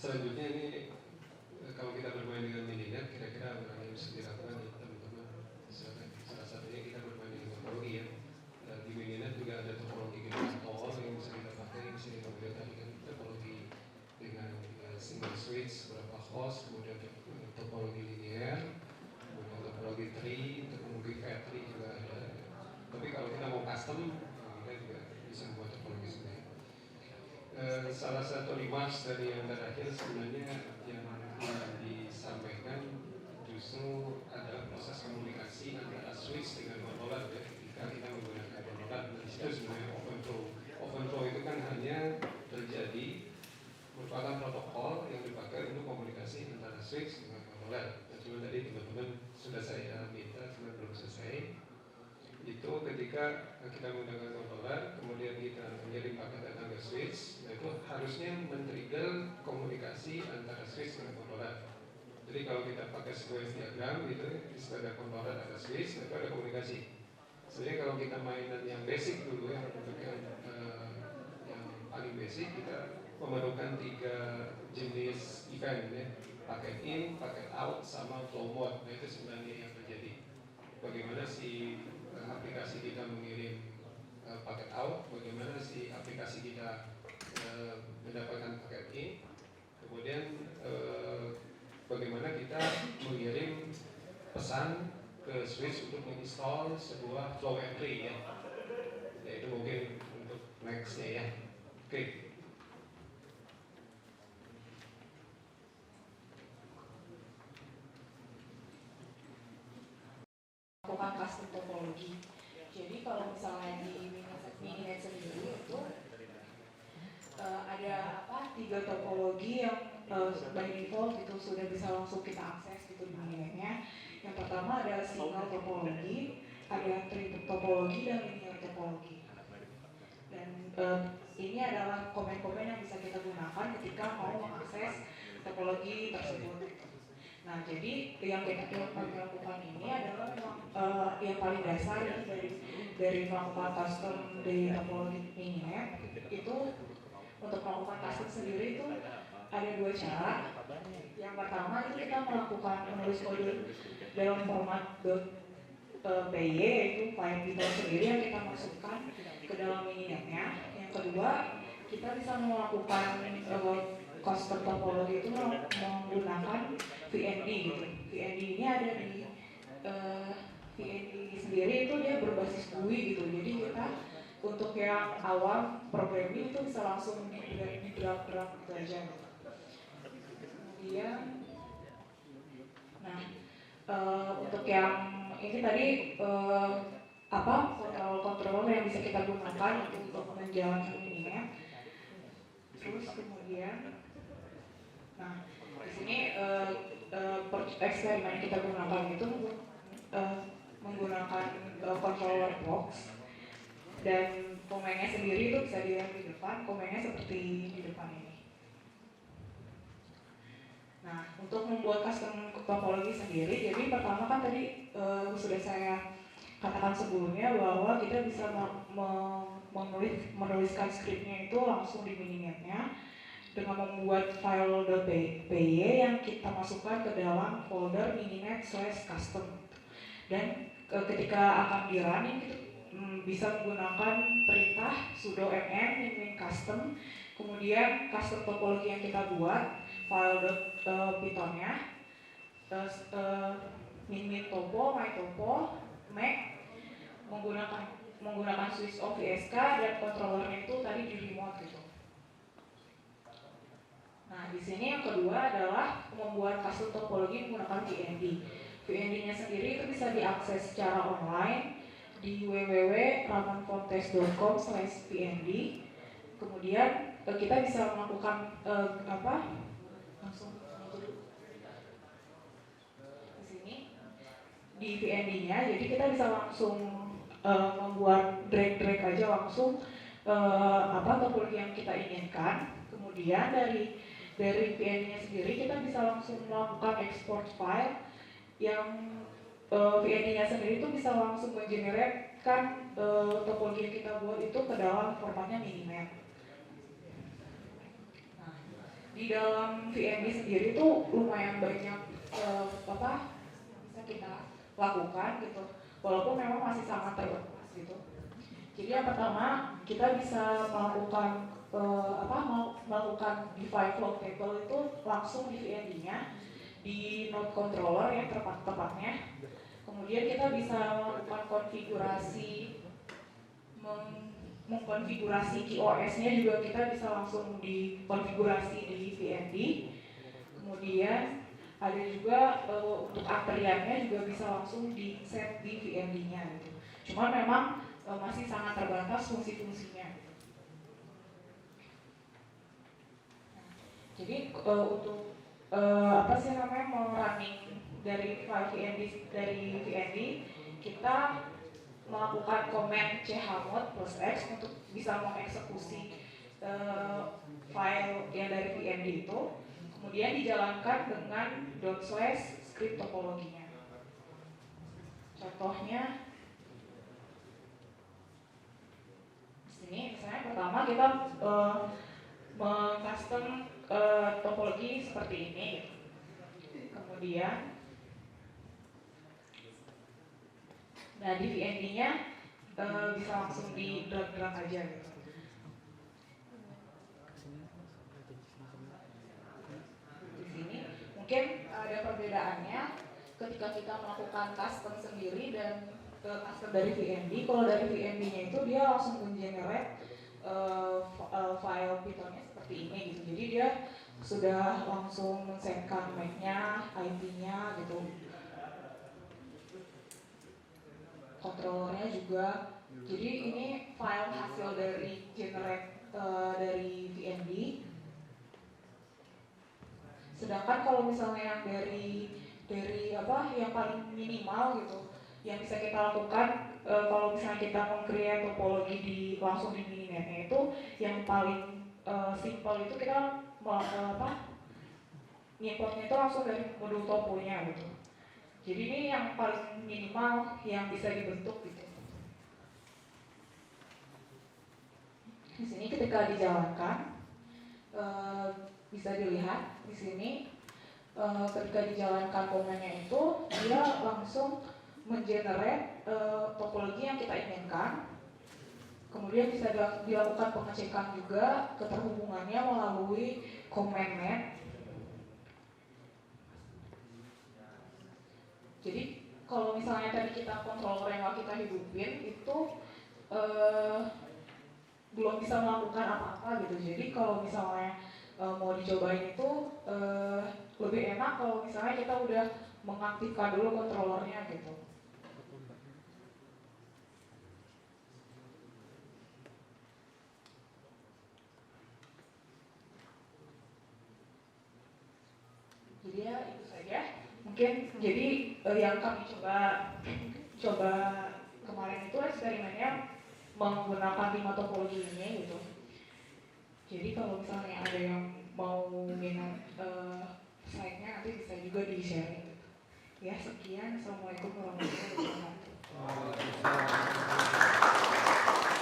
selanjutnya ini kalau kita bermain dengan mininet, kira-kira apa yang bisa dilakukan ya teman-teman? Salah satunya kita bermain dengan topologi ya. Di mininet juga ada topologi generator yang bisa kita pakai. Misalnya kemudian tadi kan topologi dengan single switch berapa host, kemudian topologi linear, kemudian topologi tree, topologi tree juga ada. Tapi kalau kita mau custom, kita juga bisa membuat topologi sendiri. Salah satu remarks dari yang terakhir sebenarnya yang disampaikan justru adalah proses komunikasi antara switch dengan controller ya. Ketika kita menggunakan controller, di situ sebenarnya open flow. Open flow itu kan hanya terjadi merupakan protokol yang dipakai untuk komunikasi antara switch dengan controller. Dan cuma tadi teman-teman sudah saya minta, cuma belum selesai. Itu ketika kita menggunakan controller, kemudian kita mengirim paket data ke switch, itu harusnya men-trigger komunikasi antara switch dengan controller. Jadi kalau kita pakai sequence diagram gitu, di sebelah controller ada switch, itu ada komunikasi. Sebenarnya kalau kita mainan yang basic dulu, yang paling basic, kita memerlukan 3 jenis event ya, paket in, paket out, sama flow mode. Nah itu sebenarnya yang terjadi. Bagaimana si aplikasi kita mengirim paket out, bagaimana si aplikasi kita mendapatkan paket in, kemudian bagaimana kita mengirim pesan ke switch untuk menginstall sebuah flow entry ya. Itu mungkin untuk nextnya ya. Oke. Melakukan custom topologi. Jadi kalau misalnya di mininet sendiri itu ada 3 topologi yang by default itu sudah bisa langsung kita akses gitu di mininetnya. Yang pertama ada single topologi, ada tree topologi dan linear topologi. Dan ini adalah komen-komen yang bisa kita gunakan ketika mau mengakses topologi tersebut. Nah, jadi yang kita lakukan ini adalah yang paling dasar dari melakukan custom di topologi mininet itu. Untuk melakukan custom sendiri itu ada 2 cara. Yang pertama itu kita melakukan menulis kode dalam format .py, yaitu file Python sendiri yang kita masukkan ke dalam mininetnya. Yang kedua, kita bisa melakukan custom topologi itu menggunakan VND gitu. VND ini ada di VND sendiri itu dia berbasis GUI gitu. Jadi kita untuk yang awam programming itu bisa langsung di-drag gitu aja. Kemudian, nah untuk yang ini tadi controller yang bisa kita gunakan untuk menjalankan mininet. Terus kemudian, nah di sini eksperimen yang kita gunakan itu menggunakan controller box. Dan komennya sendiri itu bisa dilihat di depan, komennya seperti di depan ini. Nah, untuk membuat custom topologi sendiri, jadi pertama kan tadi sudah saya katakan sebelumnya bahwa kita bisa menuliskan scriptnya itu langsung di mininetnya dengan membuat file .py yang kita masukkan ke dalam folder mininet/custom. Dan ketika akan di running itu bisa menggunakan perintah sudo min custom, kemudian custom topologi yang kita buat file .python-nya min topo, my topo, make menggunakan switch off VSK dan controllernya itu tadi di remote gitu. Nah, di sini yang kedua adalah membuat custom topologi menggunakan VND. VND-nya sendiri itu bisa diakses secara online di www.ramonfontes.com/vnd. Kemudian kita bisa melakukan langsung di sini di VND-nya. Jadi kita bisa langsung membuat drag aja langsung topologi yang kita inginkan. Kemudian dari VND-nya sendiri kita bisa langsung melakukan export file yang VND-nya sendiri itu bisa langsung mengenerate-kan topologi yang kita buat itu ke dalam formatnya mininet. Nah, di di dalam VND sendiri tuh lumayan banyak bisa kita lakukan gitu, walaupun memang masih sangat terbatas gitu. Jadi yang pertama kita bisa melakukan melakukan define flow table itu langsung di VND-nya di node controller ya tepatnya. Kemudian kita bisa melakukan konfigurasi mengkonfigurasi QoS-nya juga kita bisa langsung dikonfigurasi di VND. Kemudian ada juga untuk antriannya juga bisa langsung di set di VND-nya gitu. Cuman memang masih sangat terbatas fungsi-fungsinya. Jadi untuk running dari file VND kita melakukan komen chmod plus x untuk bisa mengeksekusi file yang dari VND itu, kemudian dijalankan dengan /script topologinya. Contohnya sini misalnya pertama kita mengcustom topologi seperti ini, kemudian nah di VND-nya bisa langsung di drag aja gitu. Di sini mungkin ada perbedaannya ketika kita melakukan custom sendiri dan custom dari VND. Kalau dari VND-nya itu dia langsung mengenerate file Python-nya seperti ini gitu. Jadi dia sudah langsung men-setkan MAC-nya, IP-nya gitu. Controllernya juga. Jadi ini file hasil dari generate dari VND. Sedangkan kalau misalnya yang dari yang paling minimal gitu, yang bisa kita lakukan kalau misalnya kita meng-create topologi langsung di mininetnya itu yang paling simple itu kita importnya itu langsung dari modul toponya gitu. Jadi ini yang paling minimal yang bisa dibentuk gitu. Di sini ketika dijalankan bisa dilihat di sini ketika dijalankan komennya itu dia langsung mengenerate topologi yang kita inginkan. Kemudian bisa dilakukan pengecekan juga keterhubungannya melalui command net. Jadi kalau misalnya tadi kita controller yang kita hidupin itu belum bisa melakukan apa-apa gitu. Jadi kalau misalnya mau dicobain itu lebih enak kalau misalnya kita udah mengaktifkan dulu controllernya gitu. Jadi ya itu saja. Mungkin jadi yang kami coba kemarin itu eksperimennya menggunakan 5 topologi ini gitu. Jadi kalau misalnya ada yang mau minat slide-nya nanti bisa juga di-sharing gitu. Ya sekian, Assalamualaikum warahmatullahi wabarakatuh.